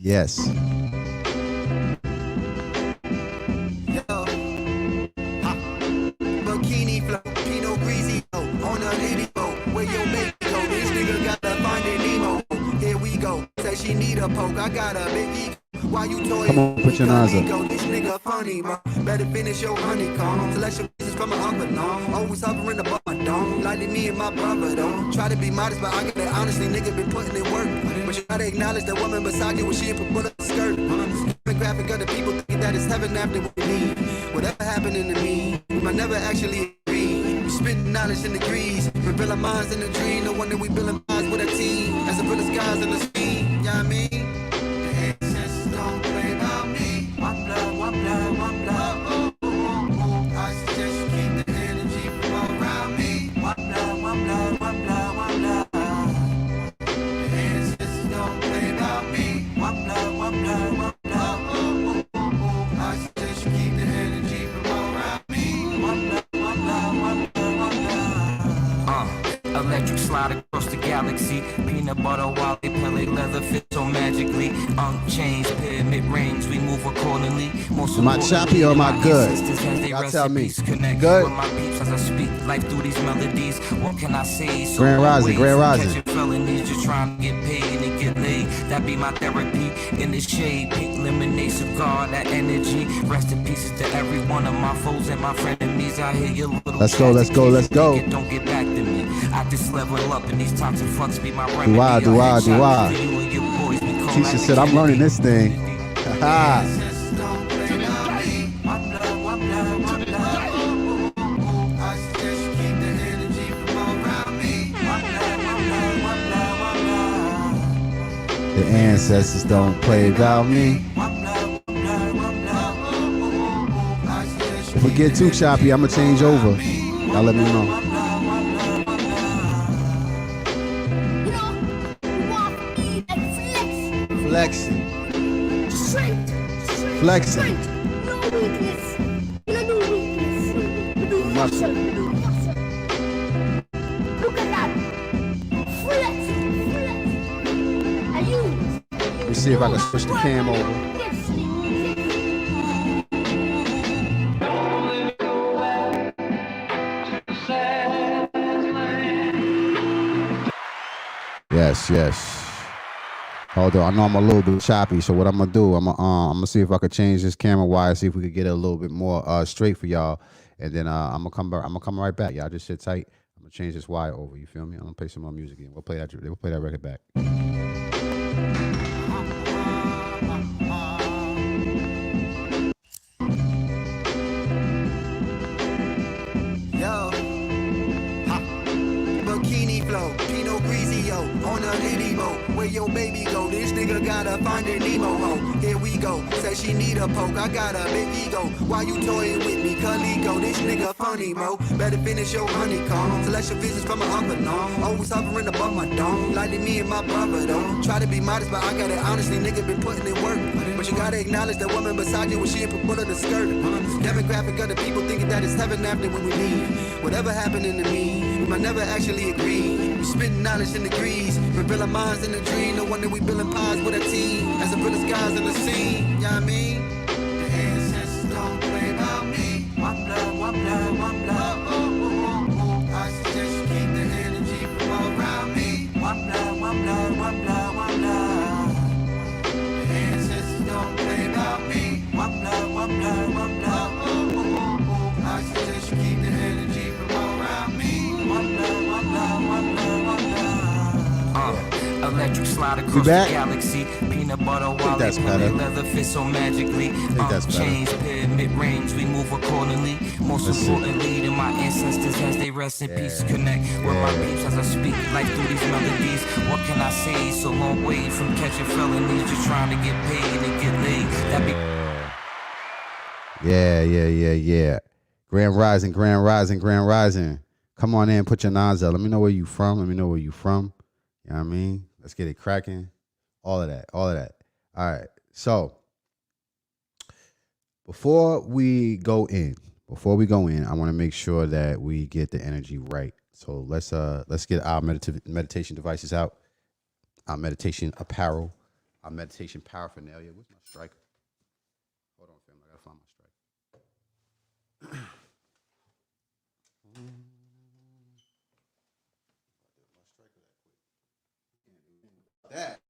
Yes. Bikini flow, Pinot Greasy, on a lady boat. Where your baby go? This nigga gotta find a Nemo. Here we go. Say she need a poke. I got a big ego. Why you toy? Come on, put your nose up. This nigga funny, bro. Better finish your honeycomb. Selection pieces from my uncle, no. Always hovering above my dome. Like me and my brother, though. Try to be modest, but I get it. Honestly, nigga been putting in work. But you gotta acknowledge that woman beside you when she put bullet skirt. The graphic of the people thinking that it's heaven after what we need. Whatever happening to me, we might never actually agree. We spitting knowledge in degrees. Reveal our minds in the dream. No wonder we building minds with a team. As a real skies in the speed. You know what I mean? One blood. I suggest you keep the energy from around me. One blood. The ancestors don't play about me. One blood. I suggest you keep the energy from around me. One blood. Electric slide across the galaxy. Peanut butter, while they pellet leather fit so magically. Chains, pyramid rings, we move accordingly. Most Am I choppy or am I good? Y'all tell me. Good? With my peeps as I speak life through these melodies. What can I say? So Grand Rising. catching felonies, just trying to get paid and get laid. That be my therapy. In the shade, pink lemonade cigar, that energy. Rest in pieces to every one of my foes and my frenemies. I hear your little Let's go. Don't get back to me. I just level up and these toxic fucks be my remedy. Do I? Keisha said, I'm learning this thing. Ha The ancestors don't play about me. If we get too choppy, I'm going to change over. Y'all let me know. Flexing. No weakness. No weakness. Muscle. Look at that. Flexing. And you. Let me see if I can switch the cam over. Yes. Hold on, I know I'm a little bit choppy, so what I'm gonna do, I'm gonna see if I could change this camera wire, see if we could get it a little bit more straight for y'all, and then I'm gonna come right back. Y'all just sit tight. I'm gonna change this wire over. You feel me? I'm gonna play some more music again. We'll play that record back. Bikini flow, Pinot Greasy, on a lady boat. Where your baby go? This nigga gotta find a Nemo. Ho. Here we go. Say she need a poke. I got a big ego. Why you toying with me? Calico, this nigga funny, mo. Better finish your honeycomb. Selection visits from my uncle, no. Always hovering above my dome. Like me and my brother, though. Try to be modest, but I got it. Honestly, nigga been putting in work. But you gotta acknowledge that woman beside you when she put bullet the skirt. Demographic of the people thinking that it's heaven after when we leave. Whatever happening to me, we might never actually agree. We spitting knowledge in degrees. Reveal our minds in the dream. No wonder we building pies with a team. As a real skies in the scene. You know what I mean? The ancestors don't play about me. One blood. I suggest you keep the energy from around me. One blood. The ancestors don't play about me. One blood. I suggest you keep the energy from around me. One blood. Electric slide across the galaxy. Peanut butter, while they pellet leather fit so magically. Chains, pyramid rings, we move accordingly. Most importantly, to my ancestors as they rest in peace. Connect with my peeps as I speak life through these melodies. What can I say? So long way from catching felonies, just trying to get paid and get laid. That be Yeah. Grand Rising. Come on in, put your nines up. Let me know where you from. You know what I mean? Let's get it cracking. All of that. All right. So before we go in, I want to make sure that we get the energy right. So let's get our meditation devices out, our meditation apparel. our meditation paraphernalia. Where's my striker? Hold on, fam. I gotta find my striker. That.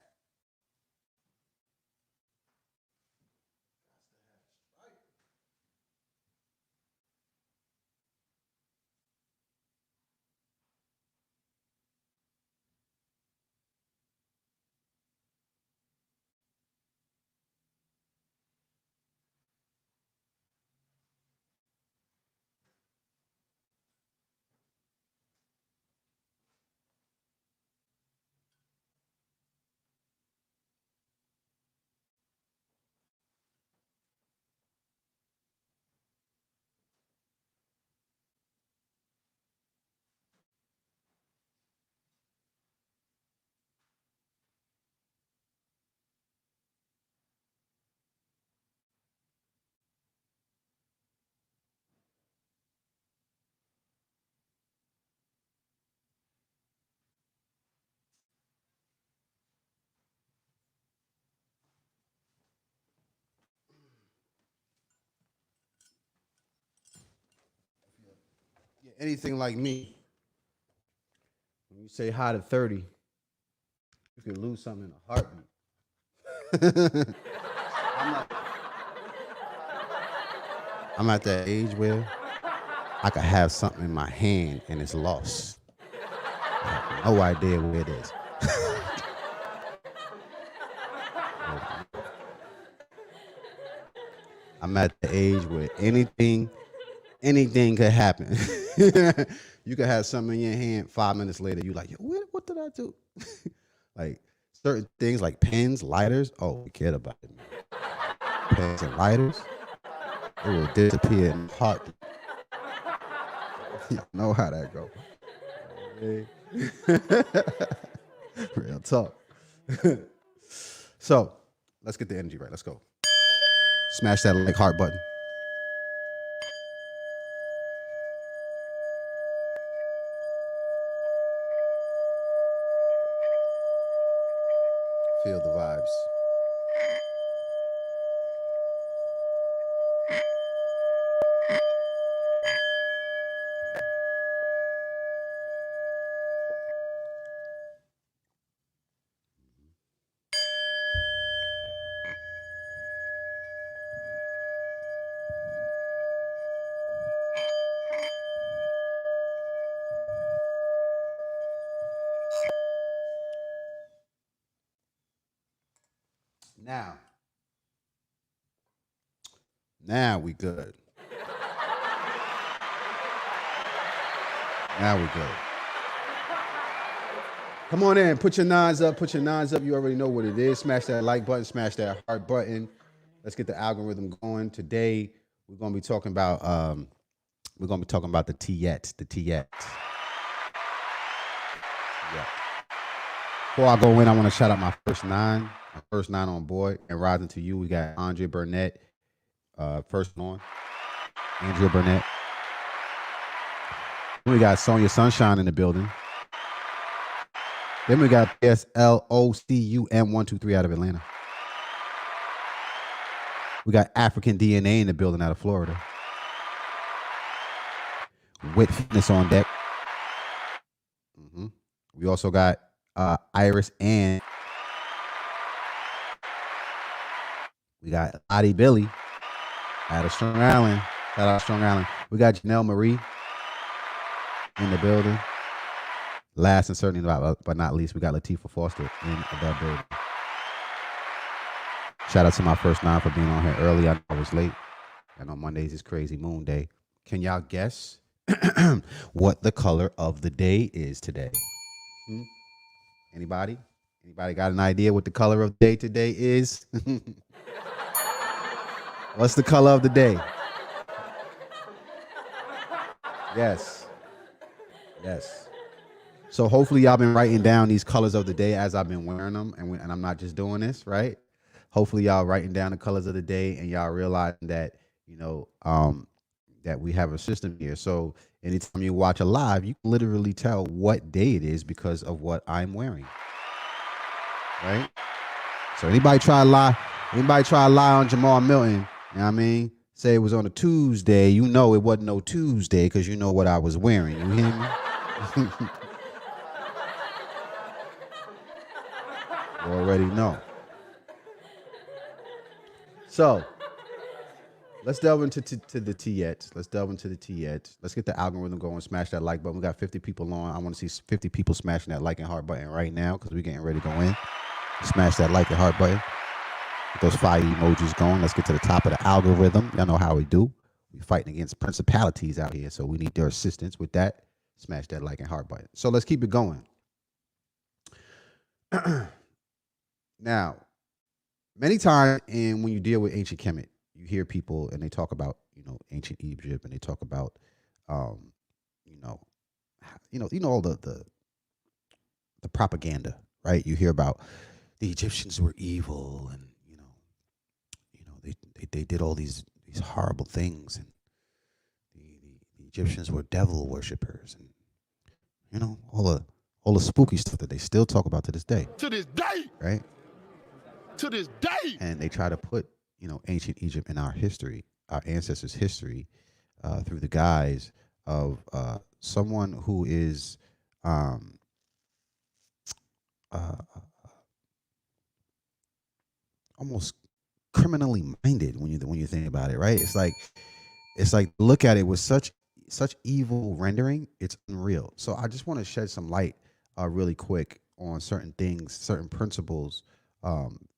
Yeah, anything like me, when you say hi to 30, you can lose something in a heartbeat. I'm at that age where I could have something in my hand and it's lost. I have no idea where it is. I'm at the age where anything could happen. You could have something in your hand 5 minutes later. You're like, yo, what did I do? Like certain things like pens, lighters. Oh, we cared about it. Man. Pens and lighters, it will disappear in a heartbeat. You know how that go. Real talk. So let's get the energy right. Let's go. Smash that like heart button. Feel the vibes. Now we good. Now we good. Come on in. Put your nines up. Put your nines up. You already know what it is. Smash that like button. Smash that heart button. Let's get the algorithm going. Today we're gonna be talking about the Tyet. The Tyet. Yeah. Before I go in, I want to shout out my first nine on board. And rising to you, we got Andre Burnett. First on, Andrea Burnett. Then we got Sonia Sunshine in the building. Then we got SLOCUM123 out of Atlanta. We got African DNA in the building out of Florida. Wit Fitness on deck. We also got Iris and we got Lottie Billy out of Strong Island. Shout out Strong Island. We got Janelle Marie in the building. Last and certainly but not least, we got Latifah Foster in the building. Shout out to my first nine for being on here early. I know I was late. I know Mondays is crazy moon day. Can y'all guess what the color of the day is today? Anybody? Anybody got an idea what the color of the day today is? What's the color of the day? Yes. So hopefully y'all been writing down these colors of the day as I've been wearing them, and I'm not just doing this, right? Hopefully y'all writing down the colors of the day, and y'all realizing that that we have a system here. So anytime you watch a live, you can literally tell what day it is because of what I'm wearing, right? So anybody try to lie on Jamaar Milton, you know what I mean? Say it was on a Tuesday, you know it wasn't no Tuesday because you know what I was wearing. You hear me? You already know. So let's delve into the Tyet. Let's delve into the Tyet. Let's get the algorithm going. Smash that like button. We got 50 people on. I want to see 50 people smashing that like and heart button right now because we're getting ready to go in. Smash that like and heart button. Get those fire emojis going. Let's get to the top of the algorithm. Y'all know how we do. We're fighting against principalities out here, so we need their assistance with that. Smash that like and heart button. So let's keep it going. Now, many times when you deal with ancient Kemet, you hear people and they talk about, ancient Egypt, and they talk about, all the propaganda, right? You hear about the Egyptians were evil, and they did all these horrible things, and the Egyptians were devil worshippers, and all the spooky stuff that they still talk about to this day. To this day, right? To this day, and they try to put ancient Egypt in our history, our ancestors' history, through the guise of someone who is almost criminally minded when you think about it, right? It's like look at it with such evil rendering, it's unreal. So I just want to shed some light really quick on certain things, certain principles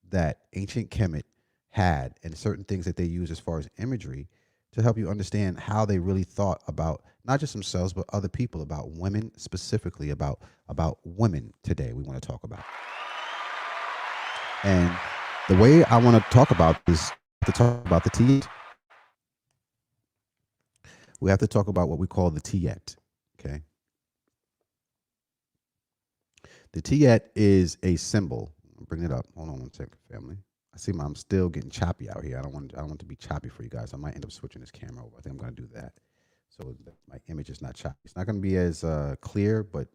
that ancient Kemet had, and certain things that they use as far as imagery to help you understand how they really thought about not just themselves but other people, about women, specifically about women today we want to talk about. And the way I want to talk about this, to talk about the Tyet, we have to talk about what we call the Tyet, okay? The Tyet is a symbol. I'll bring it up. Hold on one second, family. I see I'm still getting choppy out here. I don't want it to be choppy for you guys. I might end up switching this camera over. I think I'm going to do that, so my image is not choppy. It's not going to be as clear, but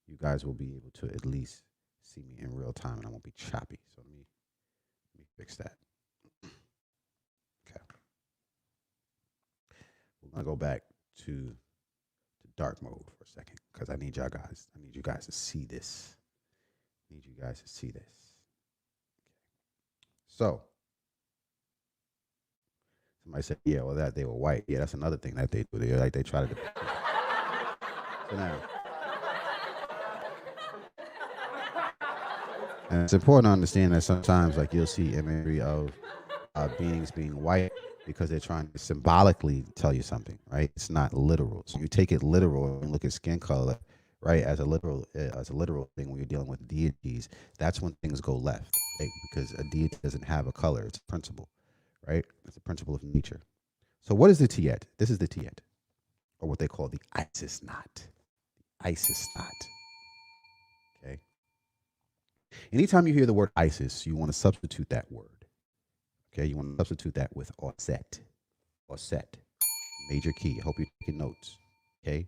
you guys will be able to at least see me in real time, and I won't be choppy. So let me fix that. Okay. We're going to go back to dark mode for a second because I need you guys to see this. So, somebody said, yeah, well, that they were white. Yeah, that's another thing that they do. They try to. So now, and it's important to understand that sometimes, you'll see imagery of beings being white because they're trying to symbolically tell you something, right? It's not literal. So you take it literal and look at skin color, right, as a literal thing when you're dealing with deities. That's when things go left, right? Because a deity doesn't have a color; it's a principle, right? It's a principle of nature. So what is the Tyet? This is the Tyet, or what they call the Isis knot. Isis knot. Okay. Anytime you hear the word Isis, you want to substitute that word. Okay, you want to substitute that with Osset. Osset. Major key. I hope you're taking notes. Okay.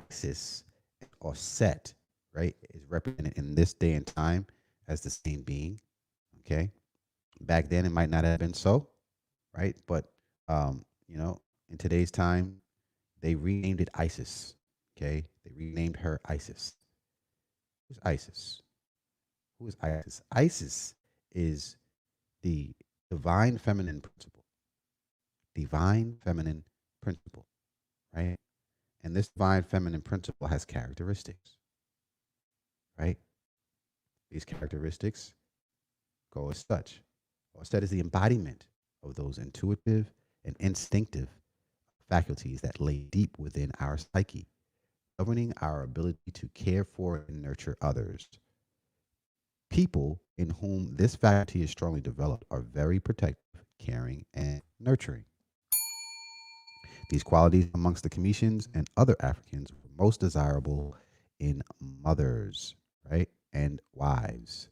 Isis and Osset, right, is represented in this day and time as the same being. Okay. Back then it might not have been so, right? But in today's time, they renamed it Isis. Okay. They renamed her Isis. Who's Isis? Who is Isis? Isis is the divine feminine principle. Divine feminine principle, right? And this divine feminine principle has characteristics, right? These characteristics go as such. Osset is the embodiment of those intuitive and instinctive faculties that lay deep within our psyche, governing our ability to care for and nurture others. People in whom this faculty is strongly developed are very protective, caring, and nurturing. These qualities amongst the Cometians and other Africans were most desirable in mothers, right, and wives,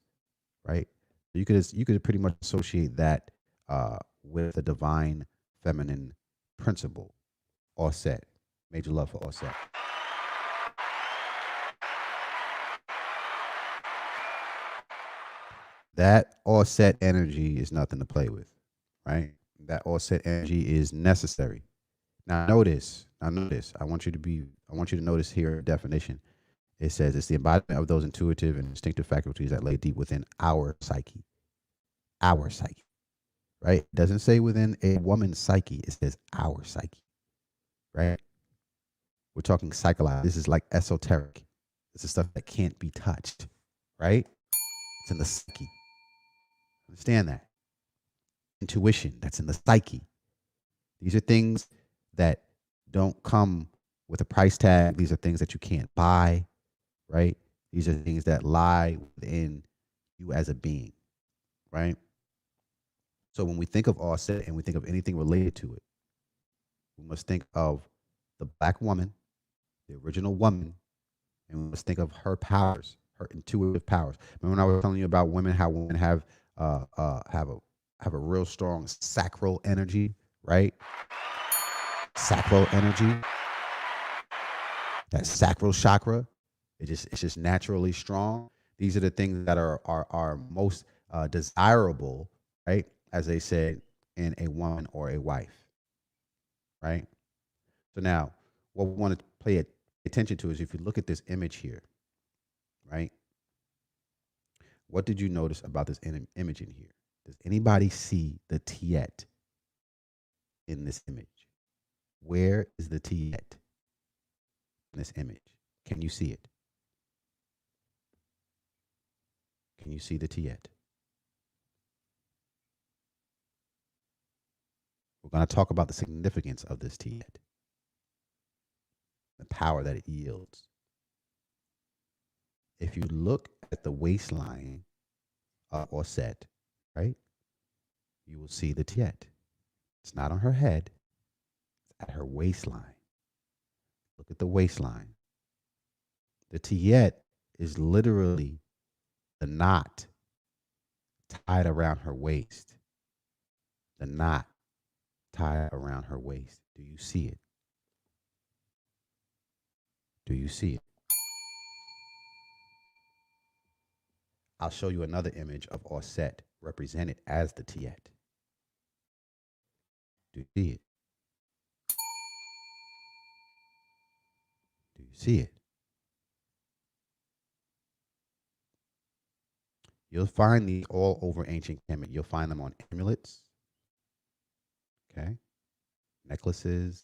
right? You could pretty much associate that with the divine feminine principle. Osset. Major love for Osset. That offset energy is nothing to play with, right? That offset energy is necessary. Now notice. I want you to notice here a definition. It says it's the embodiment of those intuitive and instinctive faculties that lay deep within our psyche. Our psyche, right? It doesn't say within a woman's psyche. It says our psyche, right? We're talking psychological. This is like esoteric. This is stuff that can't be touched, right? It's in the psyche. Understand that. Intuition, that's in the psyche. These are things that don't come with a price tag. These are things that you can't buy, right? These are things that lie within you as a being, right? So when we think of offset and we think of anything related to it, we must think of the black woman, the original woman, and we must think of her powers, her intuitive powers. Remember when I was telling you about women, how women have a real strong sacral energy, right? Sacral energy, that sacral chakra, it's just naturally strong. These are the things that are most desirable, right? As they said, in a woman or a wife, right? So now, what we want to pay attention to is if you look at this image here, right? What did you notice about this image in here? Does anybody see the Tyet in this image? Where is the Tyet in this image? Can you see it? Can you see the Tyet? We're going to talk about the significance of this Tyet, the power that it yields. If you look at the waistline or set, right, you will see the Tyet. It's not on her head, it's at her waistline. Look at the waistline. The Tyet is literally the knot tied around her waist. The knot tied around her waist. Do you see it? Do you see it? I'll show you another image of Osset represented as the Tyet. Do you see it? Do you see it? You'll find these all over ancient Kemet. You'll find them on amulets, okay, necklaces,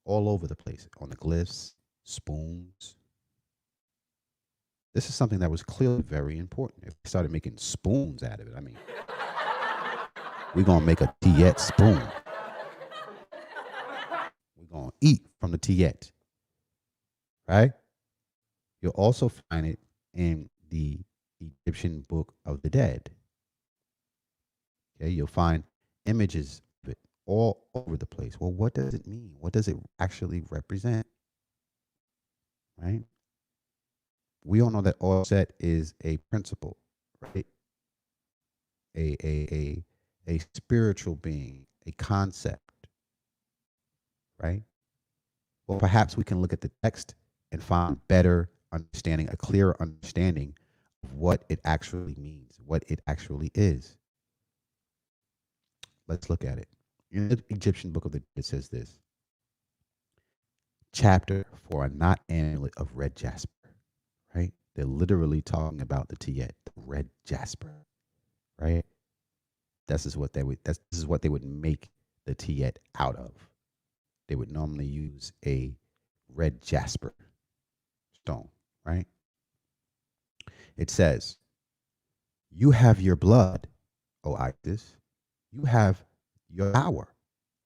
all over the place, on the glyphs, spoons. This is something that was clearly very important. If we started making spoons out of it, I mean, we're going to make a Tyet spoon. We're going to eat from the Tyet, right? You'll also find it in the Egyptian Book of the Dead. Okay, you'll find images of it all over the place. Well, what does it mean? What does it actually represent? Right? We all know that Osset is a principle, right? A spiritual being, a concept, right? Well, perhaps we can look at the text and find better understanding, a clearer understanding of what it actually means, what it actually is. Let's look at it. In the Egyptian Book of the Dead, it says this: chapter for a knot amulet of red jasper, right? They're literally talking about the Tyet, the red jasper, right? This is what they would make the Tyet out of. They would normally use a red jasper stone, right? It says, "You have your blood, O Isis. You have your power,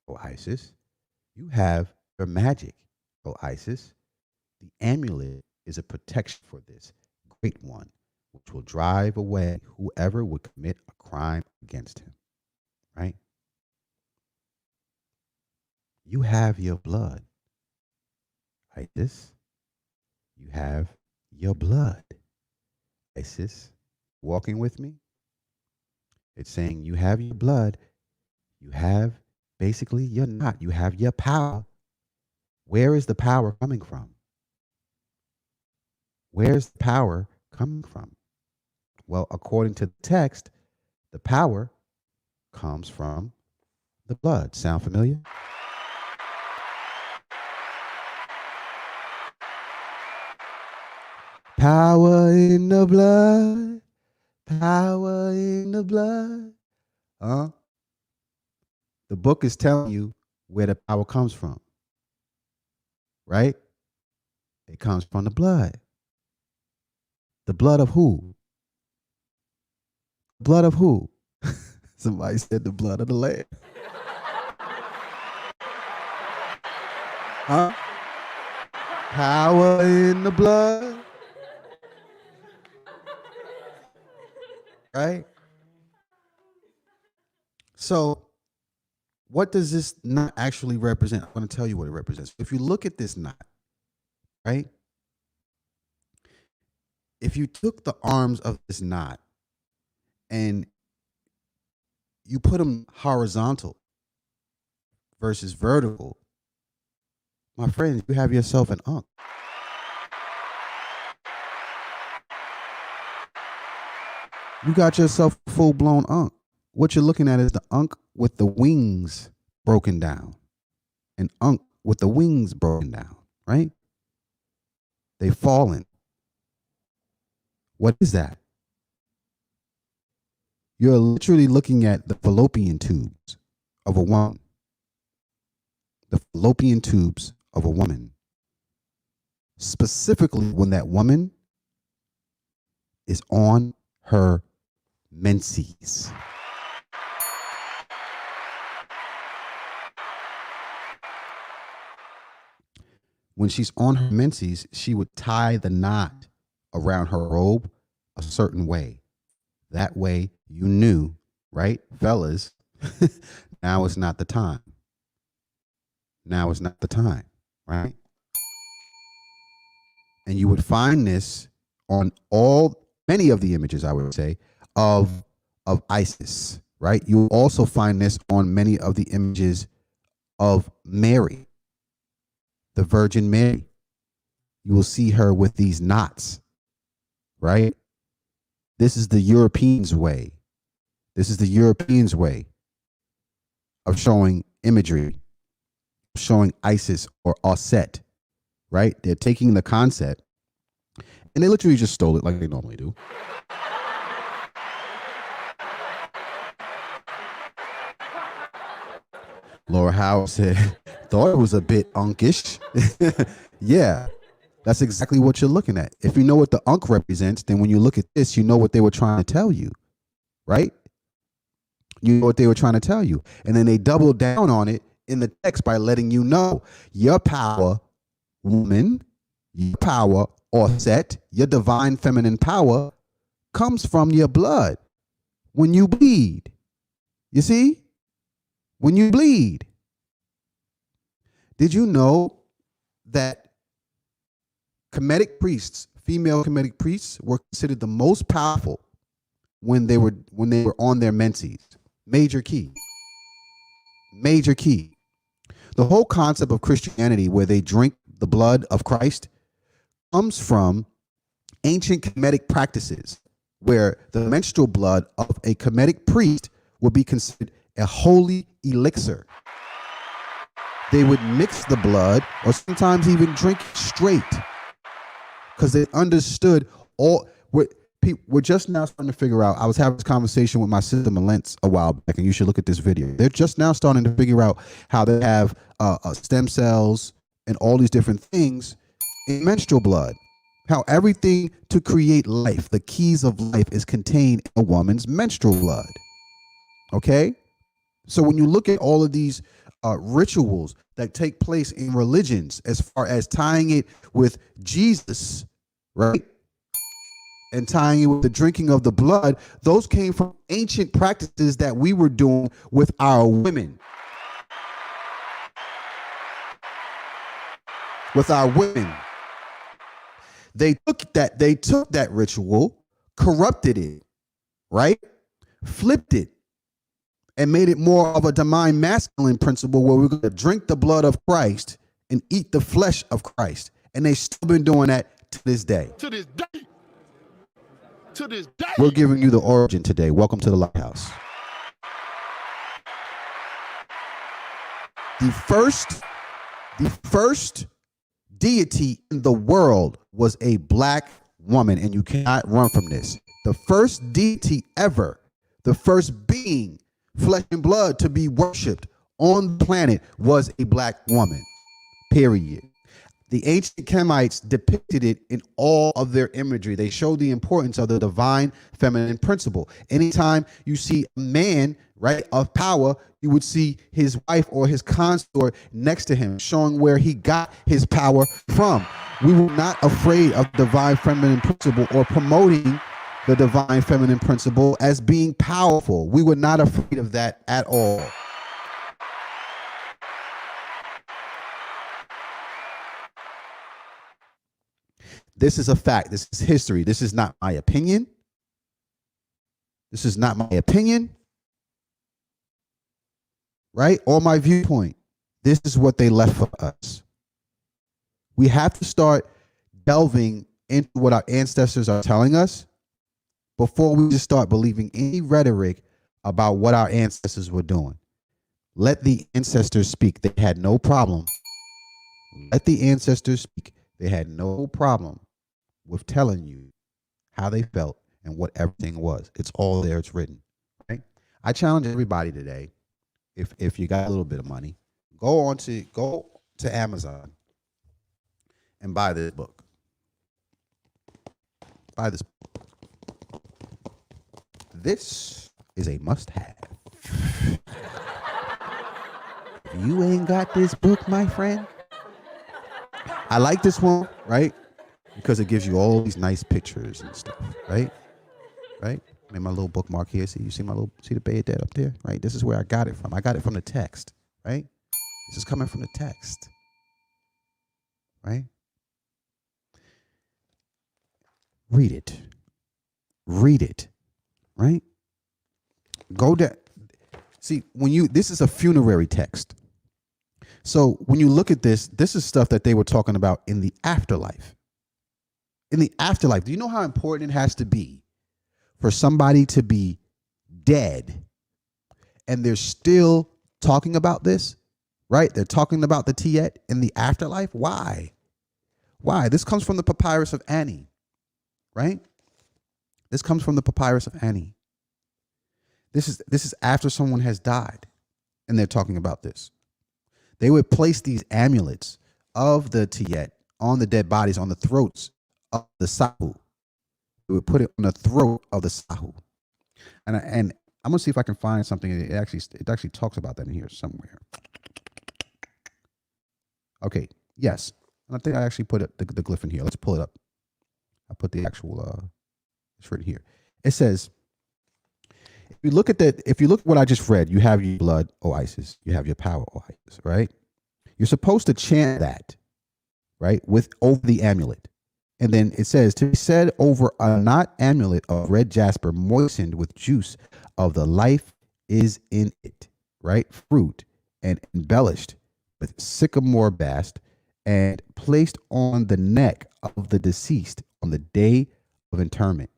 O Isis. You have your magic, O Isis. The amulet is a protection for this great one, which will drive away whoever would commit a crime against him." Right? You have your blood, Isis. You have your blood, Isis. Walking with me? It's saying you have your blood. You have basically you're not. You have your power. Where is the power coming from? Where's the power coming from? Well, according to the text, the power comes from the blood. Sound familiar? Power in the blood. Power in the blood. The book is telling you where the power comes from. Right? It comes from the blood. The blood of who? Blood of who? Somebody said the blood of the Lamb. Huh? Power in the blood. Right? So, what does this knot actually represent? I'm going to tell you what it represents. If you look at this knot, right? If you took the arms of this knot and you put them horizontal versus vertical, my friend, you have yourself an unk. You got yourself a full-blown unk. What you're looking at is the unk with the wings broken down. An unk with the wings broken down, right? They've fallen. What is that? You're literally looking at the fallopian tubes of a woman. The fallopian tubes of a woman. Specifically when that woman is on her menses. When she's on her menses, she would tie the knot around her robe a certain way. That way you knew, right, fellas, now is not the time. Now is not the time, right? And you would find this on many of the images, I would say, of Isis, right? You will also find this on many of the images of Mary, the Virgin Mary. You will see her with these knots, right? This is the Europeans' way. This is the Europeans' way of showing imagery, showing Isis or Osset, right? They're taking the concept and they literally just stole it like they normally do. Laura Howard said, thought it was a bit unkish. Yeah, that's exactly what you're looking at. If you know what the unk represents, then when you look at this, you know what they were trying to tell you, right? You know what they were trying to tell you. And then they double down on it in the text by letting you know your power, woman, your power, Osset, your divine feminine power comes from your blood when you bleed. You see? When you bleed. Did you know that Kemetic priests, female Kemetic priests, were considered the most powerful when they were on their menses? Major key. Major key. The whole concept of Christianity, where they drink the blood of Christ, comes from ancient Kemetic practices, where the menstrual blood of a Kemetic priest would be considered a holy elixir. They would mix the blood or sometimes even drink it straight because they understood all. We're just now starting to figure out. I was having this conversation with my sister Malentz a while back, and you should look at this video. They're just now starting to figure out how they have stem cells and all these different things in menstrual blood. How everything to create life, the keys of life, is contained in a woman's menstrual blood. Okay? So when you look at all of these rituals that take place in religions, as far as tying it with Jesus, right? And tying it with the drinking of the blood, those came from ancient practices that we were doing with our women. With our women. They took that ritual, corrupted it, right? Flipped it, and made it more of a divine masculine principle where we're going to drink the blood of Christ and eat the flesh of Christ. And they've still been doing that to this day. To this day. To this day. We're giving you the origin today. Welcome to the Lighthouse. The first deity in the world was a black woman, and you cannot run from this. The first deity ever, the first being, flesh and blood, to be worshipped on the planet was a black woman, period. The ancient Kemites depicted it in all of their imagery. They showed the importance of the divine feminine principle. Anytime you see a man, right, of power, you would see his wife or his consort next to him, showing where he got his power from. We were not afraid of divine feminine principle or promoting the divine feminine principle as being powerful. We were not afraid of that at all. This is a fact. This is history. This is not my opinion. This is not my opinion, right? Or my viewpoint. This is what they left for us. We have to start delving into what our ancestors are telling us before we just start believing any rhetoric about what our ancestors were doing. Let the ancestors speak. They had no problem. Let the ancestors speak. They had no problem with telling you how they felt and what everything was. It's all there. It's written. Right? I challenge everybody today, if you got a little bit of money, go to Amazon and buy this book. Buy this book. This is a must-have. If you ain't got this book, my friend, I like this one, right? Because it gives you all these nice pictures and stuff, right? Right? Made my little bookmark here. See, you see see the bed that up there, right? This is where I got it from. I got it from the text, right? This is coming from the text, right? Read it. Read it, right? Go down. See, this is a funerary text. So when you look at this, this is stuff that they were talking about in the afterlife. In the afterlife, do you know how important it has to be for somebody to be dead and they're still talking about this, right? They're talking about the Tyet in the afterlife. Why? Why? This comes from the Papyrus of Ani, right? This comes from the Papyrus of Ani. This is after someone has died and they're talking about this. They would place these amulets of the Tyet on the dead bodies, on the throats of the Sahu. They would put it on the throat of the Sahu. And I'm gonna see if I can find something. It actually talks about that in here somewhere. Okay, yes. I think I actually put the glyph in here. Let's pull it up. I put the actual it's written here. It says, if you look at what I just read, you have your blood, O Isis. You have your power, O Isis, right? You're supposed to chant that, right, over the amulet. And then it says, to be said over a knot amulet of red jasper moistened with juice of the life is in it, right? Fruit, and embellished with sycamore bast, and placed on the neck of the deceased on the day of interment.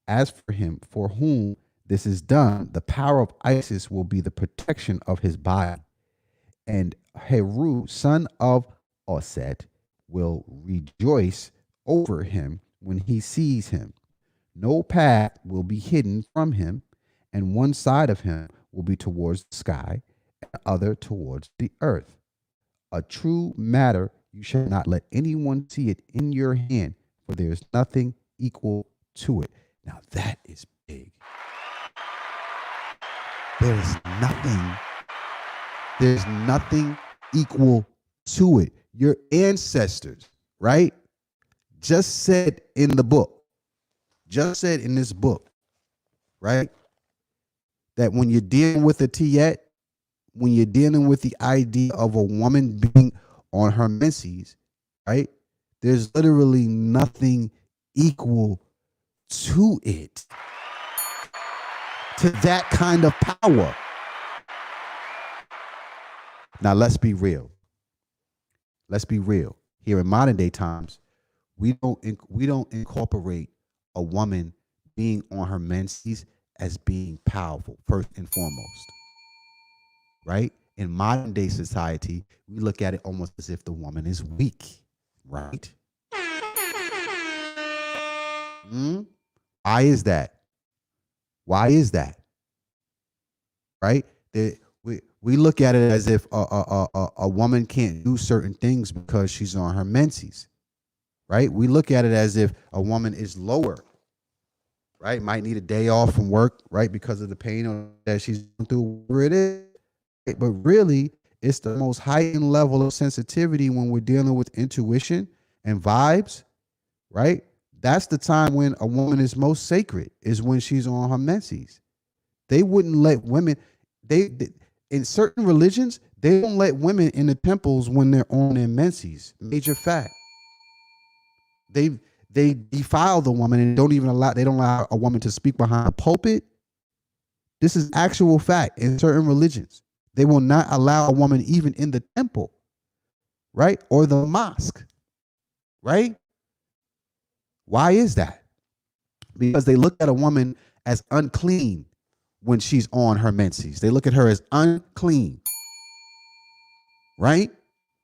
As for him for whom this is done, the power of Isis will be the protection of his body. And Heru, son of Oset, will rejoice over him when he sees him. No path will be hidden from him, and one side of him will be towards the sky, and the other towards the earth. A true matter, you shall not let anyone see it in your hand, for there is nothing equal to it. Now that is big. There's nothing equal to it. Your ancestors, right, just said in the book, just said in this book, right, that when you're dealing with a Tyet, when you're dealing with the idea of a woman being on her menses, right, there's literally nothing equal to it, to that kind of power. Now let's be real. Let's be real. Here in modern day times, we don't incorporate a woman being on her menses as being powerful, first and foremost, right? In modern day society, we look at it almost as if the woman is weak, right? Why is that? Why is that? Right? We look at it as if a woman can't do certain things because she's on her menses, right? We look at it as if a woman is lower, right? Might need a day off from work, right? Because of the pain that she's going through, whatever it is. But really, it's the most heightened level of sensitivity when we're dealing with intuition and vibes, right? That's the time when a woman is most sacred, is when she's on her menses. They wouldn't let women, they in certain religions, they don't let women in the temples when they're on their menses. Major fact. They defile the woman and they don't allow a woman to speak behind a pulpit. This is actual fact in certain religions. They will not allow a woman even in the temple, right? Or the mosque, right? Why is that? Because they look at a woman as unclean when she's on her menses. They look at her as unclean, right?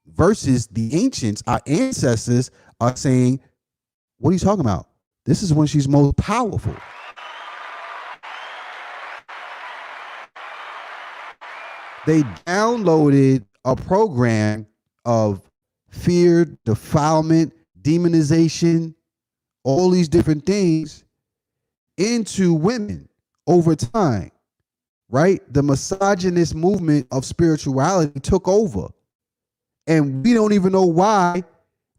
Versus the ancients, our ancestors are saying, what are you talking about? This is when she's most powerful. They downloaded a program of fear, defilement, demonization, all these different things into women over time, right? The misogynist movement of spirituality took over. And we don't even know why,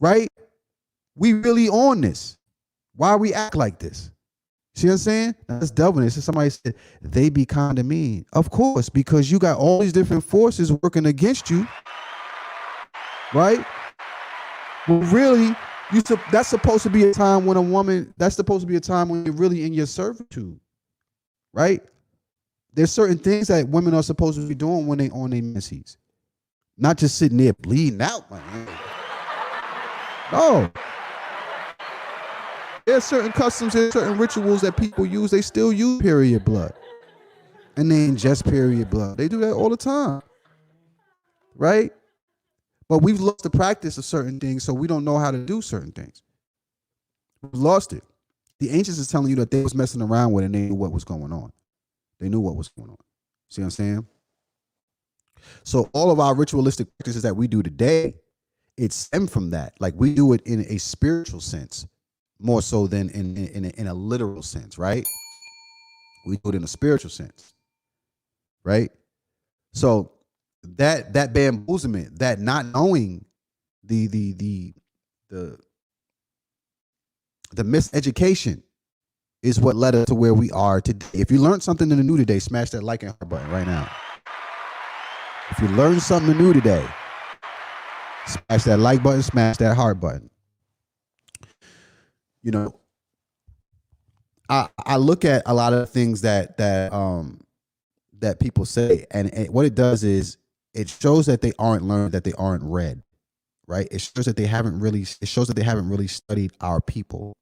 right? We really on this. Why we act like this? See what I'm saying? That's delving. So somebody said, they be kind of mean. Of course, because you got all these different forces working against you, right? Well, really, that's supposed to be a time when that's supposed to be a time when you're really in your servitude, right? There's certain things that women are supposed to be doing when they on their menses. Not just sitting there bleeding out, man. No. There's certain customs and certain rituals that people use. They still use period blood. And they ingest period blood. They do that all the time. Right? But we've lost the practice of certain things, so we don't know how to do certain things. We've lost it. The ancients is telling you that they was messing around with it and they knew what was going on. They knew what was going on. See what I'm saying? So all of our ritualistic practices that we do today, it stemmed from that. Like we do it in a spiritual sense, more so than in a literal sense, right? We do it in a spiritual sense, right? So that bamboozlement, that not knowing the miseducation is what led us to where we are today. If you learned something new today, smash that like and heart button right now. If you learned something new today, smash that like button, smash that heart button. You know, I look at a lot of things that people say, and what it does is it shows that they aren't learned, that they aren't read, right? It shows that they haven't really studied our people.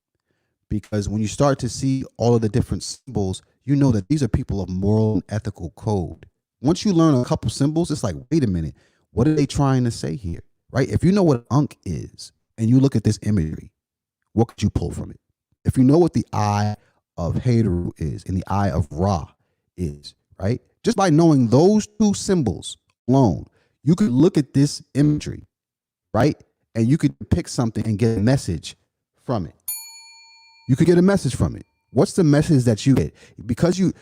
Because when you start to see all of the different symbols, you know that these are people of moral and ethical code. Once you learn a couple symbols, it's like, wait a minute, what are they trying to say here, right? If you know what Ankh is and you look at this imagery, what could you pull from it? If you know what the eye of Heru is and the eye of Ra is, right? Just by knowing those two symbols alone, you could look at this imagery, right? And you could pick something and get a message from it. You could get a message from it. What's the message that you get? Because you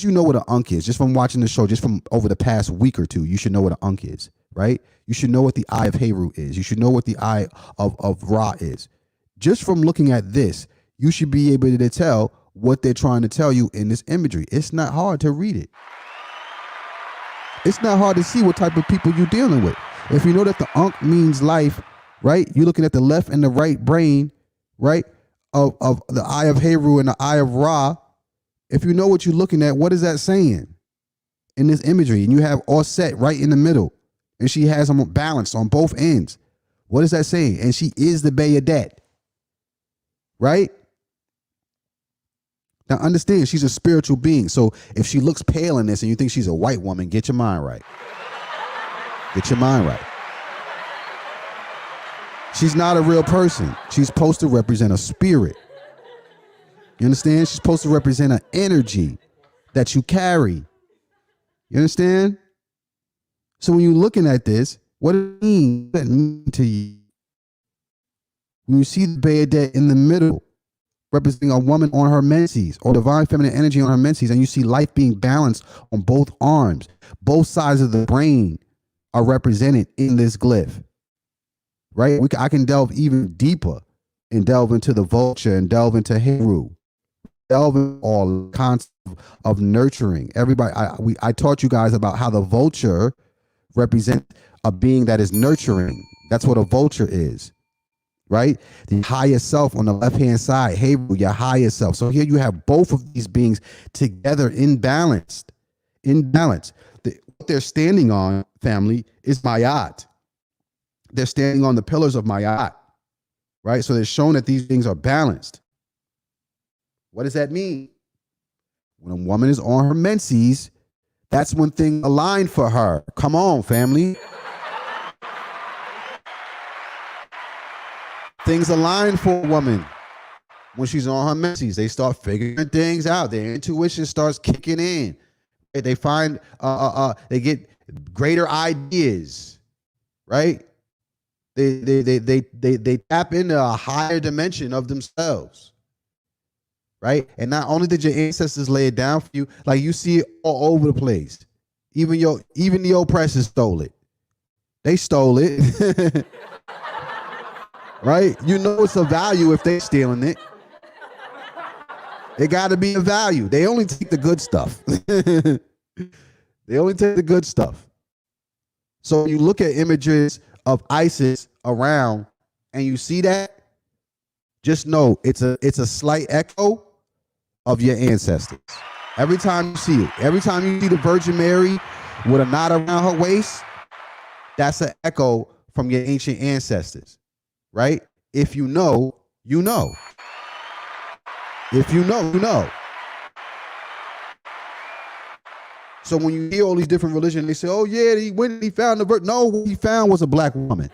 know what an Ankh is, just from watching the show, just from over the past week or two, you should know what an Ankh is, right? You should know what the eye of Heru is. You should know what the eye of Ra is. Just from looking at this, you should be able to tell what they're trying to tell you in this imagery. It's not hard to read it. It's not hard to see what type of people you're dealing with. If you know that the Ankh means life, right? You're looking at the left and the right brain, right? Of the eye of Heru and the eye of Ra. If you know what you're looking at, what is that saying in this imagery? And you have Osset right in the middle, and she has them balanced on both ends. What is that saying? And she is the Bayadet, right? Now understand, she's a spiritual being. So if she looks pale in this and you think she's a white woman, get your mind right. Get your mind right. She's not a real person. She's supposed to represent a spirit. You understand? She's supposed to represent an energy that you carry. You understand? So when you're looking at this, what does it mean to you? When you see the Bayadette in the middle, representing a woman on her menses, or divine feminine energy on her menses, and you see life being balanced on both arms, both sides of the brain are represented in this glyph, right? I can delve even deeper and delve into the vulture and delve into Heru, delve into all concepts of nurturing. Everybody, I taught you guys about how the vulture represents a being that is nurturing. That's what a vulture is. Right? The higher self on the left-hand side, hey, your higher self. So here you have both of these beings together in balance. What they're standing on, family, is Mayat. They're standing on the pillars of Mayat, right? So they're showing that these things are balanced. What does that mean? When a woman is on her menses, that's when things align for her. Come on, family. Things align for a woman when she's on her menses. They start figuring things out. Their intuition starts kicking in. They find they get greater ideas, right? They tap into a higher dimension of themselves, right? And not only did your ancestors lay it down for you, like you see it all over the place. Even the oppressors stole it. They stole it. Right? You know it's a value if they're stealing it. It got to be a value. They only take the good stuff. They only take the good stuff. So you look at images of Isis around and you see that, just know it's a slight echo of your ancestors. Every time you see it, every time you see the Virgin Mary with a knot around her waist, that's an echo from your ancient ancestors. Right? If you know, you know. If you know, you know. So when you hear all these different religions, they say, oh yeah, he found the virgin. No, what he found was a black woman.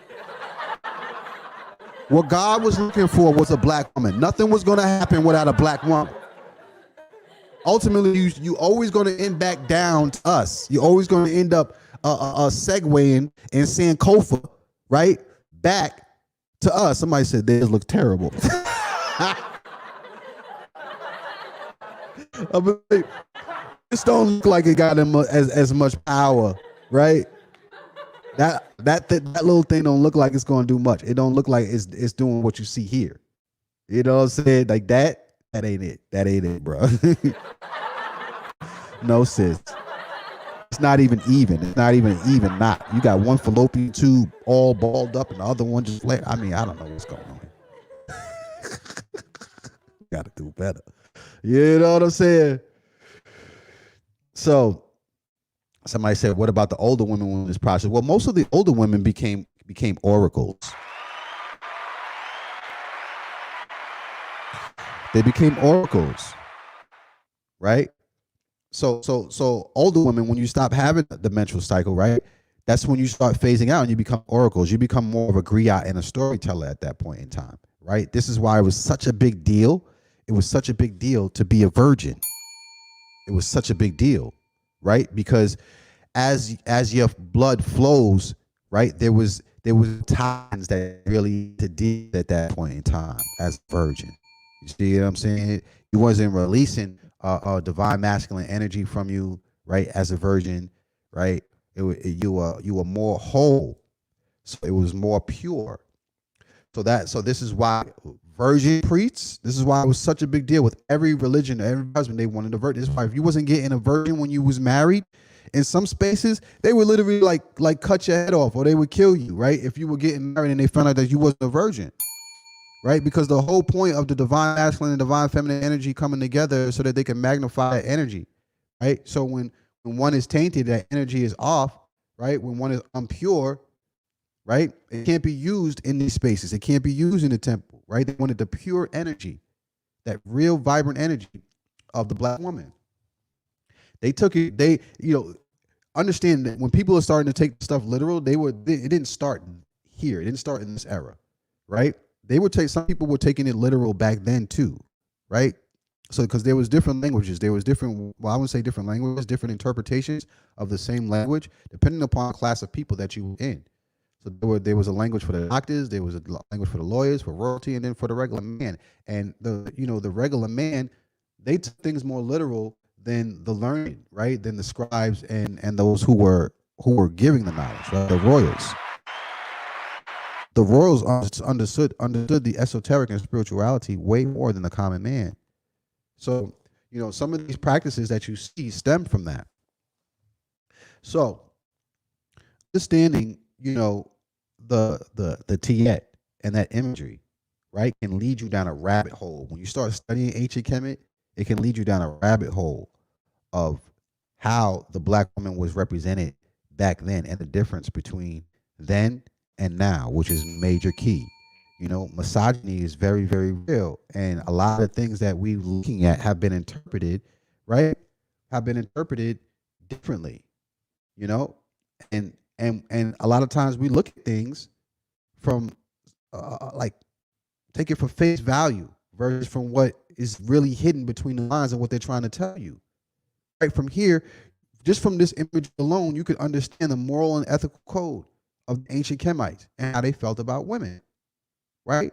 What God was looking for was a black woman. Nothing was going to happen without a black woman. Ultimately, you always going to end back down to us. You're always going to end up segueing and saying Kofa, right? Back to us. Somebody said theirs look terrible. This don't look like it got as much power, right? That little thing don't look like it's going to do much. It don't look like it's doing what you see here. You know what I'm saying? Like that ain't it. That ain't it, bro. No, sis. It's not even even. It's not even an even knot. You got one fallopian tube all balled up and the other one just flat. I mean, I don't know what's going on. Got to do better. You know what I'm saying? So somebody said, what about the older women in this process? Well, most of the older women became oracles. They became oracles, right? So older women, when you stop having the menstrual cycle, right? That's when you start phasing out and you become oracles. You become more of a griot and a storyteller at that point in time, right? This is why it was such a big deal. It was such a big deal to be a virgin. It was such a big deal, right? Because as your blood flows, right, there was times that really to deal at that point in time as a virgin. You see what I'm saying? You wasn't releasing divine masculine energy from you, right? As a virgin, right? You were more whole, so it was more pure. So this is why virgin priests. This is why it was such a big deal with every religion, every husband. They wanted a virgin. This is why if you wasn't getting a virgin when you was married, in some spaces they would literally like cut your head off or they would kill you, right? If you were getting married and they found out that you wasn't a virgin. Right? Because the whole point of the divine masculine and divine feminine energy coming together is so that they can magnify that energy, right? So when one is tainted, that energy is off, right? When one is impure, right? It can't be used in these spaces. It can't be used in the temple, right? They wanted the pure energy, that real vibrant energy. of the black woman. They took it. They, understand that when people are starting to take stuff literal, it didn't start here. It didn't start in this era, right? Some people were taking it literal back then too, right? So because there was different languages, there was different, well, I wouldn't say different languages, different interpretations of the same language, depending upon the class of people that you were in. So there was a language for the doctors, there was a language for the lawyers, for royalty, and then for the regular man. And the regular man, they took things more literal than the learned, right? Than the scribes and those who were giving the knowledge, right? The royals. The royals understood the esoteric and spirituality way more than the common man. So, some of these practices that you see stem from that. So, understanding, the Tyet and that imagery, right, can lead you down a rabbit hole. When you start studying ancient Kemet, it can lead you down a rabbit hole of how the black woman was represented back then and the difference between then and now, which is major key. Misogyny is very, very real. And a lot of things that we're looking at have been interpreted, right? Have been interpreted differently, and a lot of times we look at things from take it for face value versus from what is really hidden between the lines and what they're trying to tell you. Right from here, just from this image alone, you could understand the moral and ethical code of the ancient Kemites and how they felt about women. Right?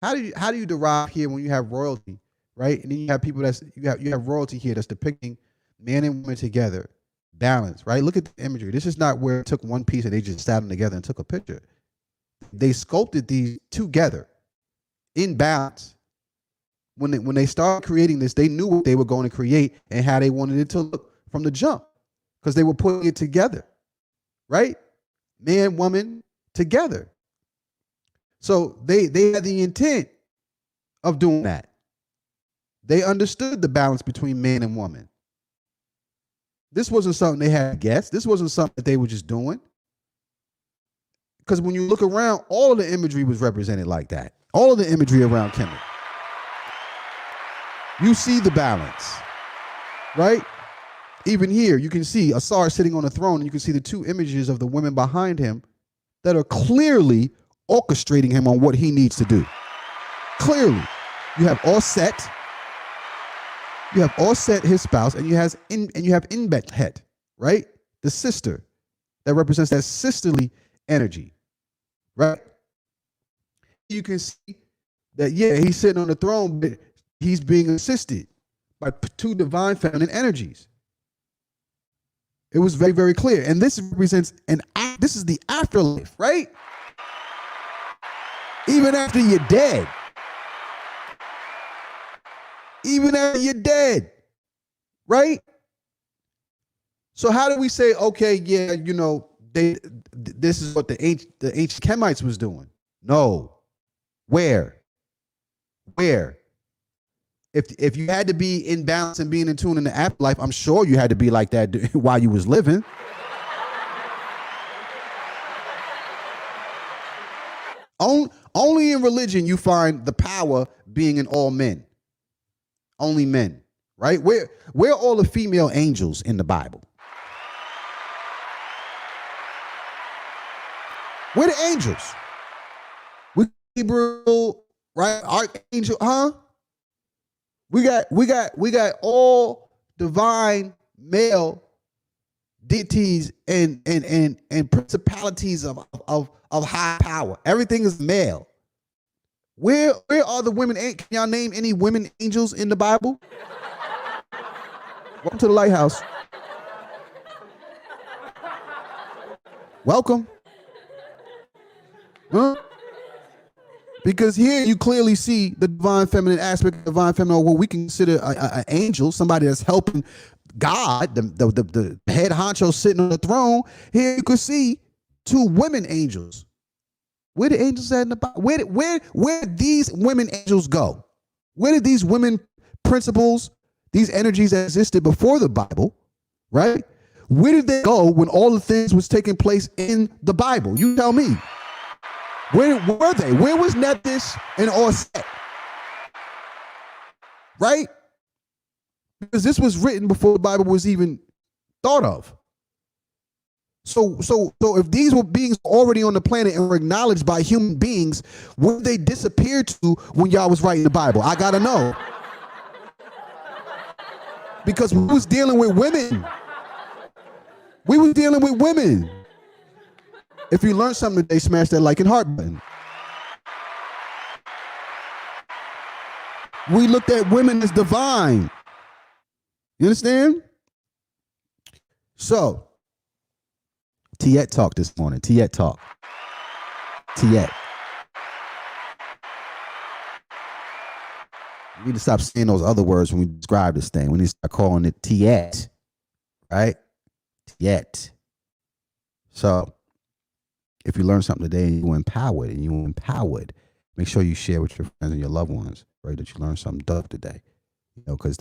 How do you derive here when you have royalty, right? And then you have people you have royalty here that's depicting man and woman together, balance, right? Look at the imagery. This is not where it took one piece and they just stabbed them together and took a picture. They sculpted these together in balance. When they started creating this, they knew what they were going to create and how they wanted it to look from the jump, because they were putting it together, right? Man, woman, together. So they had the intent of doing that. They understood the balance between man and woman. This wasn't something they had to guess. This wasn't something that they were just doing. Because when you look around, all of the imagery was represented like that. All of the imagery around Kemet. You see the balance, right? Even here, you can see Asar sitting on a throne, and you can see the two images of the women behind him that are clearly orchestrating him on what he needs to do. Clearly. You have Osset. You have Osset, his spouse, and you have Inbet, right? The sister that represents that sisterly energy, right? You can see that, yeah, he's sitting on the throne, but he's being assisted by two divine feminine energies. It was very, very clear. And this represents this is the afterlife, right? Even after you're dead. Even after you're dead. Right? So how do we say, okay, yeah, this is what the ancient Kemites was doing? No. Where? If you had to be in balance and being in tune in the afterlife, I'm sure you had to be like that while you was living. Only in religion you find the power being in all men. Only men, right? Where are all the female angels in the Bible? Where the angels? We Gabriel, right? Archangel, huh? We got all divine male deities and principalities of high power. Everything is male. Where are the women? Can y'all name any women angels in the Bible? Welcome to the lighthouse. Welcome. Huh? Because here you clearly see the divine feminine aspect, of divine feminine, or what we consider an angel, somebody that's helping God, the head honcho sitting on the throne. Here you could see two women angels. Where the angels at in the Bible? Where did these women angels go? Where did these women principles, these energies that existed before the Bible, right? Where did they go when all the things was taking place in the Bible? You tell me. Where were they? Where was Nephthys and Osset? Right? Because this was written before the Bible was even thought of. So if these were beings already on the planet and were acknowledged by human beings, where did they disappear to when y'all was writing the Bible? I gotta know. Because we was dealing with women. We was dealing with women. If you learned something today, smash that like and heart button. We looked at women as divine. You understand? So, Tyet Talk this morning. Tyet Talk. Tyet. We need to stop saying those other words when we describe this thing. We need to start calling it Tyet. Right? Tyet. So, if you learn something today and you're empowered, make sure you share with your friends and your loved ones, right? That you learned something dope today. You know, because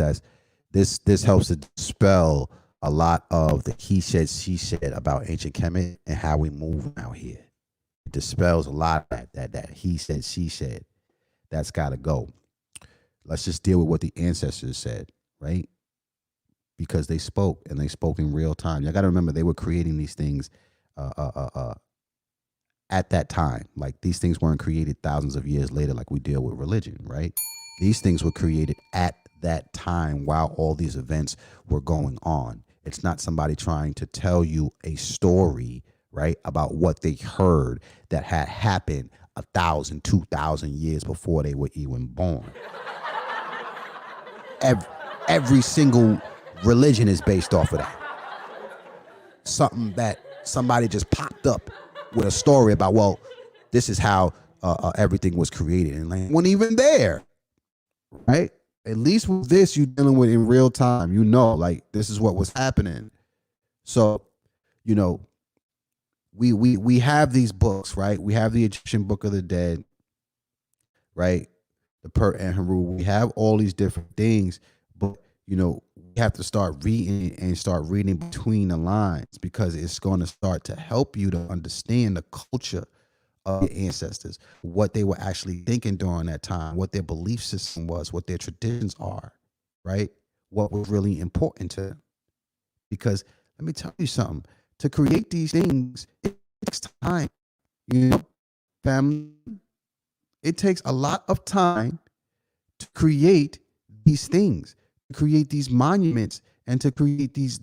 this helps to dispel a lot of the he said, she said about ancient Kemet and how we move out here. It dispels a lot of that he said, she said. That's got to go. Let's just deal with what the ancestors said, right? Because they spoke, and they spoke in real time. You got to remember, they were creating these things at that time. Like, these things weren't created thousands of years later like we deal with religion, right? These things were created at that time while all these events were going on. It's not somebody trying to tell you a story, right, about what they heard that had happened 1,000, 2,000 years before they were even born. Every single religion is based off of that. Something that somebody just popped up with a story about, well, this is how everything was created, and like, wasn't even there, right? At least with this, you're dealing with in real time. You know, like, this is what was happening. So, you know, we have these books, right? We have the Egyptian Book of the Dead, right? The Pert and Heru. We have all these different things, but, you know, we have to start reading between the lines, because it's going to start to help you to understand the culture of your ancestors, what they were actually thinking during that time, what their belief system was, what their traditions are, right? What was really important to them. Because let me tell you something, to create these things, it takes time, you know, family. It takes a lot of time to create these things, to create these monuments, and to create these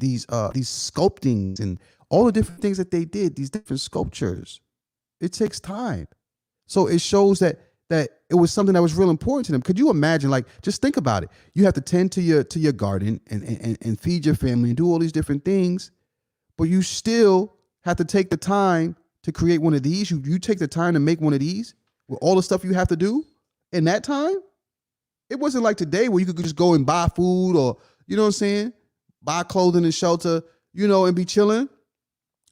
sculptings and all the different things that they did, these different sculptures. It takes time. So it shows that it was something that was real important to them. Could you imagine, like, just think about it. You have to tend to your garden and feed your family and do all these different things, but you still have to take the time to create one of these. You take the time to make one of these with all the stuff you have to do in that time. It wasn't like today where you could just go and buy food, or, you know what I'm saying, buy clothing and shelter, you know, and be chilling.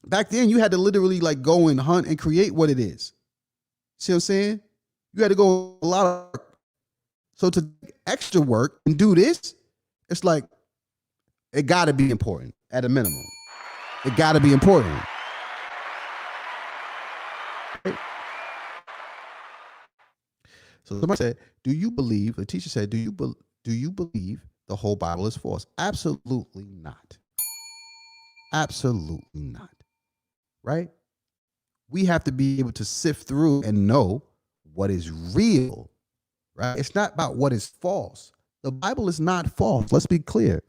Back then, you had to literally, like, go and hunt and create what it is. See what I'm saying? You had to go a lot of work. So to take extra work and do this, it's like, it got to be important at a minimum. It got to be important. Right? So somebody said, the teacher said, do you believe the whole Bible is false? Absolutely not. Absolutely not. Right? We have to be able to sift through and know what is real, right? It's not about what is false. The Bible is not false. Let's be clear.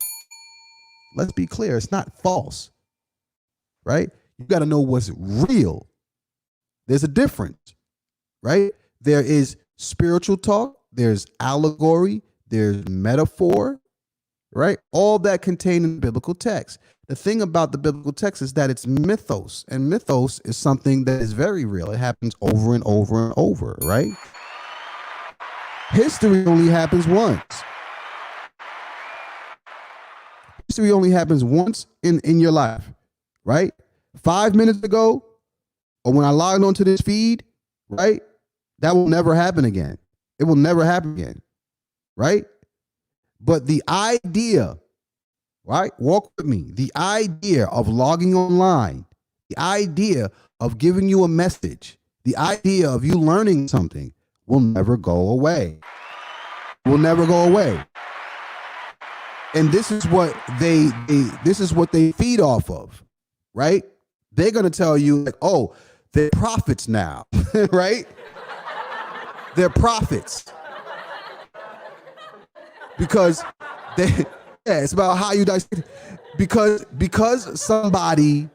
It's not false, right? You got to know what's real. There's a difference, right? There is spiritual talk. There's allegory. There's metaphor, right? All that contained in the biblical text. The thing about the biblical text is that it's mythos, and mythos is something that is very real. It happens over and over and over, right? History only happens once. History only happens once in your life, right? 5 minutes ago, or when I logged onto this feed, right? That will never happen again. It will never happen again, right? But the idea, right? Walk with me. The idea of logging online, the idea of giving you a message, the idea of you learning something will never go away. Will never go away. And this is what they feed off of, right? They're gonna tell you like, oh, they're prophets now, right? They're prophets because it's about how you dissect. Because somebody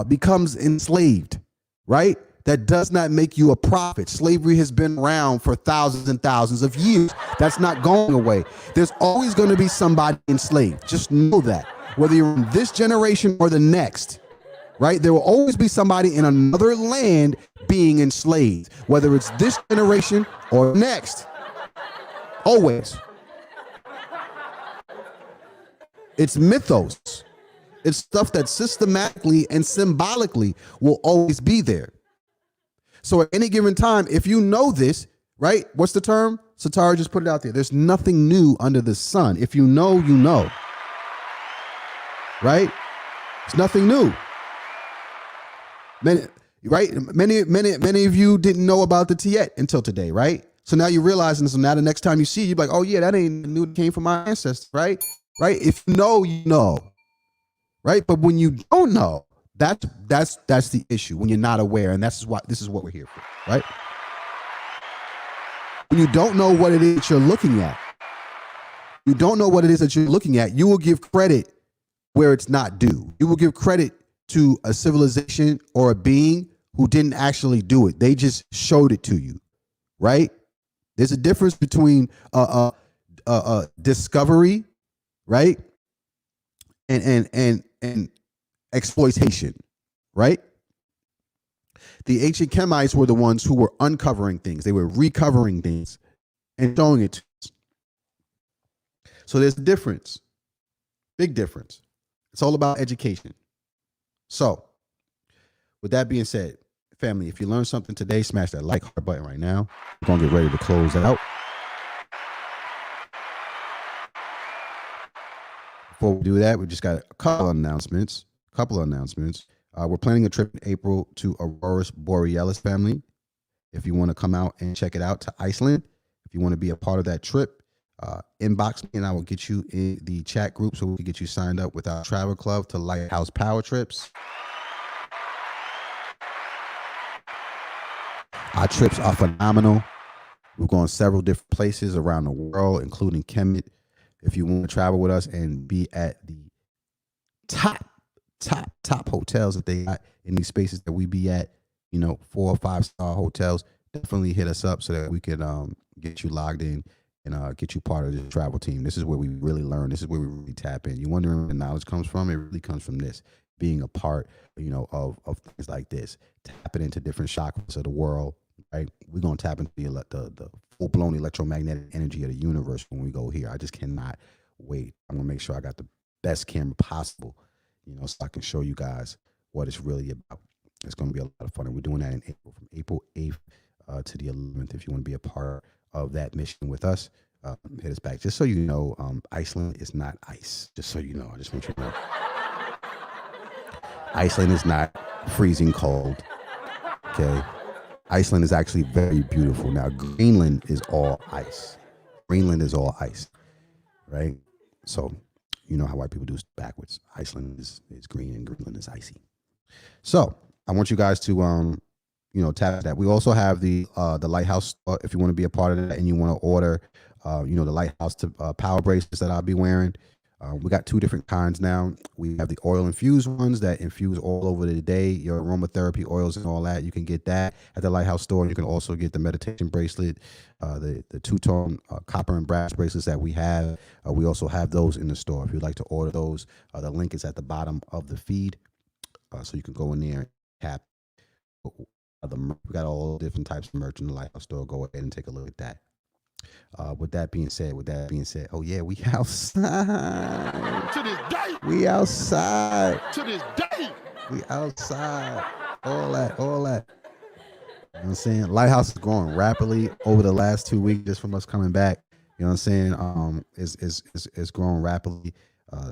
becomes enslaved, right? That does not make you a prophet. Slavery has been around for thousands and thousands of years. That's not going away. There's always going to be somebody enslaved. Just know that. Whether you're in this generation or the next, right? There will always be somebody in another land being enslaved, whether it's this generation or next. Always. It's mythos. It's stuff that systematically and symbolically will always be there. So at any given time, if you know this, right? What's the term? Satara just put it out there. There's nothing new under the sun. If you know, you know. Right? It's nothing new. Many of you didn't know about the Tyet until today, right? So now you realize, and so now the next time you see it, you're like, oh yeah, that ain't new. It came from my ancestors, right? Right? If you know, you know. Right? But when you don't know, that's the issue. When you're not aware, and this is what we're here for, right? When you don't know what it is that you're looking at, you will give credit where it's not due. You will give credit to a civilization or a being who didn't actually do it. They just showed it to you, right? There's a difference between discovery, right, and exploitation, right? The ancient Kemites were the ones who were uncovering things. They were recovering things and showing it to us. So there's a difference, big difference. It's all about education. So with that being said, family, if you learned something today, smash that like heart button right now. We're going to get ready to close out. Before we do that, we just got a couple of announcements. We're planning a trip in April to Aurora Borealis, family. If you want to come out and check it out, to Iceland, if you want to be a part of that trip, inbox me and I will get you in the chat group so we can get you signed up with our travel club to Lighthouse Power Trips. Our trips are phenomenal. We've gone several different places around the world, including Kemet. If you want to travel with us and be at the top hotels that they got in these spaces that we be at, 4 or 5 star hotels, definitely hit us up so that we can get you logged in and get you part of the travel team. This is where we really learn. This is where we really tap in. You're wondering where the knowledge comes from? It really comes from this, being a part, of things like this, tapping into different chakras of the world, right? We're going to tap into the full-blown electromagnetic energy of the universe when we go here. I just cannot wait. I'm going to make sure I got the best camera possible, so I can show you guys what it's really about. It's going to be a lot of fun. And we're doing that in April, from April 8th to the 11th. If you want to be a part of that mission with us, hit us back. Just so you know, Iceland is not ice. Just so you know. I just want you to know. Iceland is not freezing cold. Okay? Iceland is actually very beautiful. Now, Greenland is all ice. Right? So, you know how white people do it backwards. Iceland is green and Greenland is icy. So, I want you guys to tap that. We also have the Lighthouse store if you want to be a part of that and you want to order the Lighthouse power bracelets that I'll be wearing. We got 2 different kinds now. We have the oil infused ones that infuse all over the day, your aromatherapy oils and all that. You can get that at the Lighthouse store. You can also get the meditation bracelet, the 2-tone copper and brass bracelets that we have. We also have those in the store. If you'd like to order those, the link is at the bottom of the feed. So you can go in there and tap. We got all different types of merch in the Lighthouse store. Go ahead and take a look at that. With that being said, oh yeah, we outside. To this day. We outside. To this day. We outside. All that. You know what I'm saying? Lighthouse is growing rapidly over the last 2 weeks just from us coming back. You know what I'm saying? It's growing rapidly.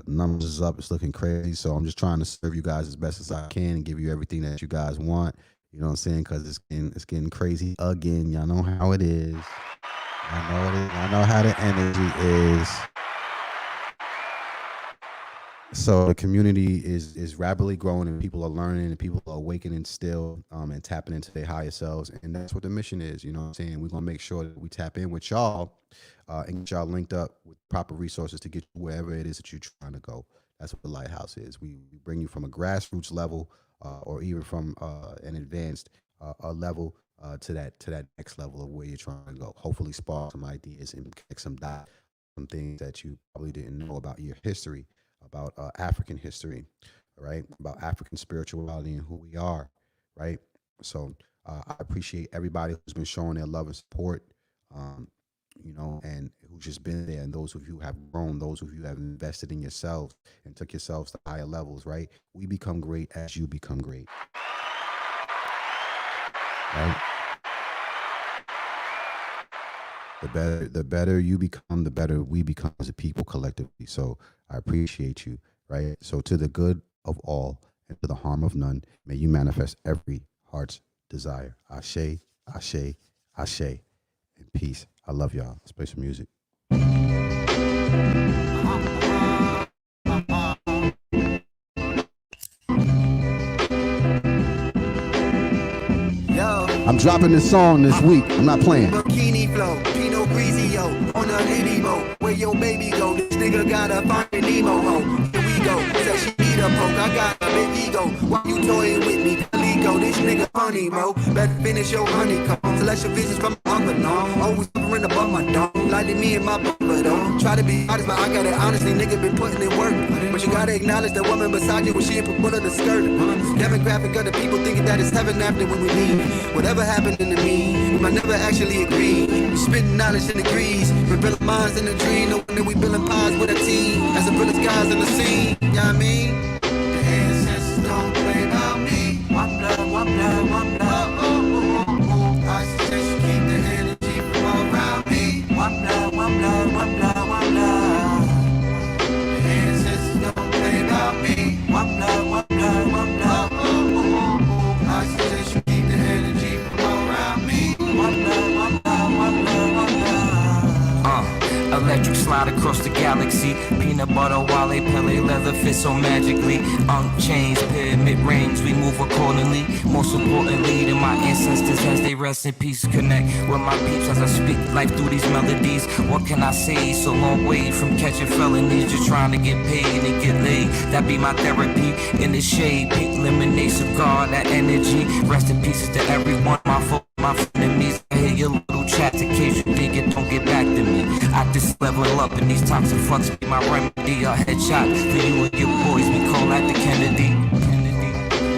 Numbers is up. It's looking crazy. So I'm just trying to serve you guys as best as I can and give you everything that you guys want. You know what I'm saying? Because it's getting crazy again. Y'all know how it is. I know how the energy is. So the community is rapidly growing, and people are learning, and people are awakening still, and tapping into their higher selves, and that's what the mission is. You know what I'm saying? We're gonna make sure that we tap in with y'all, and get y'all linked up with proper resources to get you wherever it is that you're trying to go. That's what the lighthouse is. We bring you from a grassroots level, or even from an advanced a level, to that next level of where you're trying to go. Hopefully, spark some ideas and connect some things that you probably didn't know about your history, about African history, right? About African spirituality and who we are, right? So I appreciate everybody who's been showing their love and support, and who's just been there, and those of you who have grown, those of you who have invested in yourselves and took yourselves to higher levels, right? We become great as you become great, right? The better you become, the better we become as a people collectively. So I appreciate you, right? So to the good of all and to the harm of none, may you manifest every heart's desire. Ashe, ashe, ashe, and peace. I love y'all. Let's play some music. I'm dropping this song this week. I'm not playing. Bikini flow, Pinot Grigio, on a litty boat. Where your baby go? This nigga gotta find an emo hoe. Here we go. Say she need a poke. I got a big ego. Why you toying with me? Go. This nigga funny, bro. Better finish your honeycomb. Select your visions from my uncle, no. Always hovering above my dome. Like me and my bumper, though. Try to be honest, but I got it honestly. Nigga been putting in work. But you gotta acknowledge the woman beside you when she ain't put of the skirt. Demographic of the people thinking that it's heaven after when we leave. Whatever happened to me, we might never actually agree. We spitting knowledge in degrees. Revealing minds in a dream. No wonder we building pies with a team. As the brilliant guys in the scene. You know what I mean? The ancestors don't play about me. One blood, one blood, one blood. I suggest you keep the energy from all around me. One blood, one blood, one blood, one blood. The ancestors don't play about me. One blood, one blood, one blood. I suggest you keep the energy from all around me. One blood, one blood, one blood, one blood. Electric slide across the galaxy. Peanut butter, wale, pele, leather fit so magically. Unchanged, pyramid range, we move accordingly. Most importantly, to my ancestors as they rest in peace. Connect with my peeps as I speak life through these melodies. What can I say? So long way from catching felonies. Just trying to get paid and get laid. That be my therapy in the shade. Pink lemonade cigar, that energy. Rest in pieces to everyone. My folks, my enemies. I hear your little chat in case you think it don't get back to me. I just level up and these toxic fucks be my remedy. A headshot for you and your boys. We call that the Kennedy.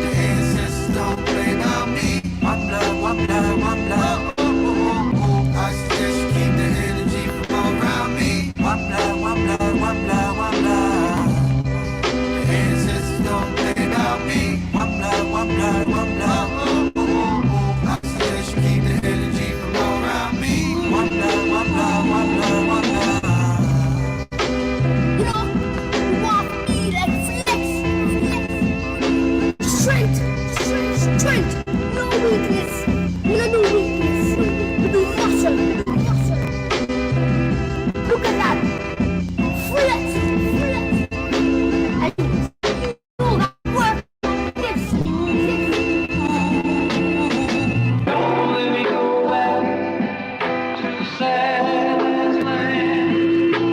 The ancestors don't play about me. One blood, one blood, one blood. I suggest you keep the energy from all around me. One blood, one blood, one blood, one blood. The ancestors don't play about me. One blood, one blood, one blood. I suggest you keep the energy from all around me. One blood, one blood, one blood, one blood. You know, you want me like flex. Straight, no weakness.